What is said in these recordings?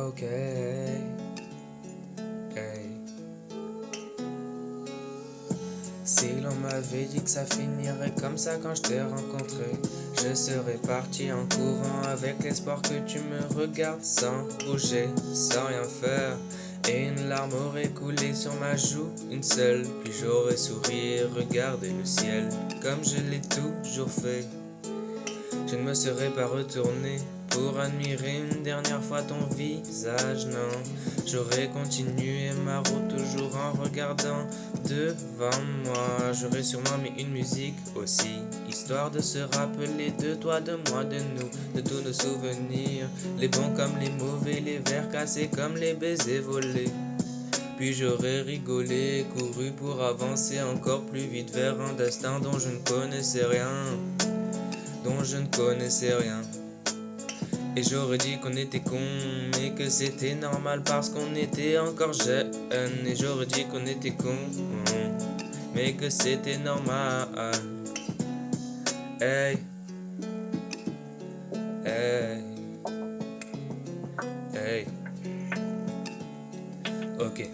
Ok. Hey. Si l'on m'avait dit que ça finirait comme ça quand je t'ai rencontré, je serais parti en courant avec l'espoir que tu me regardes sans bouger, sans rien faire. Et une larme aurait coulé sur ma joue, une seule, puis j'aurais souri et regardé le ciel, comme je l'ai toujours fait. Je ne me serais pas retourné pour admirer une dernière fois ton visage, non. J'aurais continué ma route toujours en regardant devant moi. J'aurais sûrement mis une musique aussi, histoire de se rappeler de toi, de moi, de nous, de tous nos souvenirs, les bons comme les mauvais, les verres cassés comme les baisers volés. Puis j'aurais rigolé, couru pour avancer encore plus vite vers un destin dont je ne connaissais rien. Et j'aurais dit qu'on était con, mais que c'était normal parce qu'on était encore jeune. Et j'aurais dit qu'on était con, mais que c'était normal. Hey, hey, hey. Ok.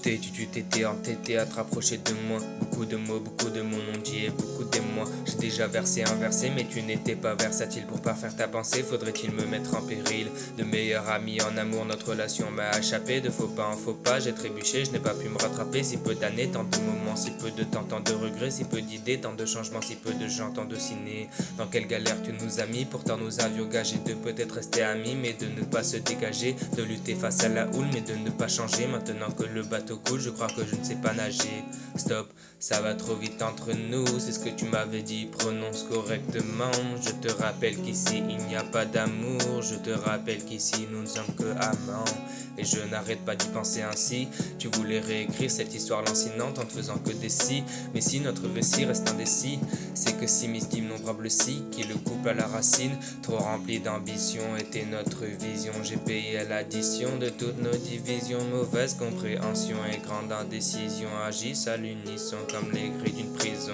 Tu t'étais entêté à te rapprocher de moi. Beaucoup de mots, beaucoup de mon nom dit et beaucoup d'émois. J'ai déjà versé un verset, mais tu n'étais pas versatile. Pour pas faire ta pensée, faudrait-il me mettre en péril? De meilleurs amis en amour, notre relation m'a échappé. De faux pas en faux pas, j'ai trébuché, je n'ai pas pu me rattraper. Si peu d'années, tant de moments, si peu de temps, tant de regrets. Si peu d'idées, tant de changements, si peu de gens, tant de ciné. Dans quelle galère tu nous as mis? Pourtant nous avions gagé de peut-être rester amis, mais de ne pas se dégager. De lutter face à la houle, mais de ne pas changer. Maintenant que le bateau cool, je crois que je ne sais pas nager. Stop, ça va trop vite entre nous, c'est ce que tu m'avais dit, prononce correctement. Je te rappelle qu'ici il n'y a pas d'amour, je te rappelle qu'ici nous ne sommes que amants. Et je n'arrête pas d'y penser ainsi. Tu voulais réécrire cette histoire lancinante en ne faisant que des si. Mais si notre récit reste indécis, c'est que si m'estime nombrable si, qui le coupe à la racine, trop rempli d'ambition était notre vision. J'ai payé à l'addition de toutes nos divisions, mauvaise compréhension et grande indécision agissent à l'unisson comme les grilles d'une prison.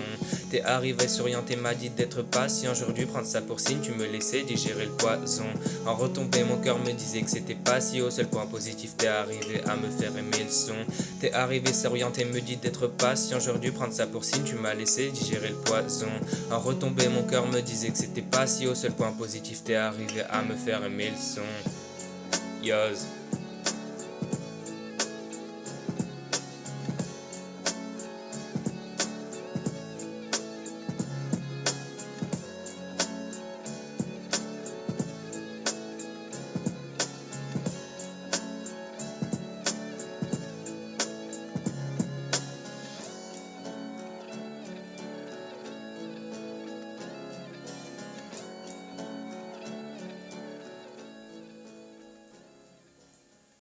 T'es arrivé souriant et m'a dit d'être patient, j'aurais dû prendre ça pour signe, tu me laissais digérer le poison. En retombée mon cœur me disait que c'était pas si haut, seul point positif t'es arrivé à me faire aimer le son. T'es arrivé souriant et me dit d'être patient, j'aurais dû prendre ça pour signe, tu m'as laissé digérer le poison. En retombée mon cœur me disait que c'était pas si haut, seul point positif t'es arrivé à me faire aimer le son. Yoz.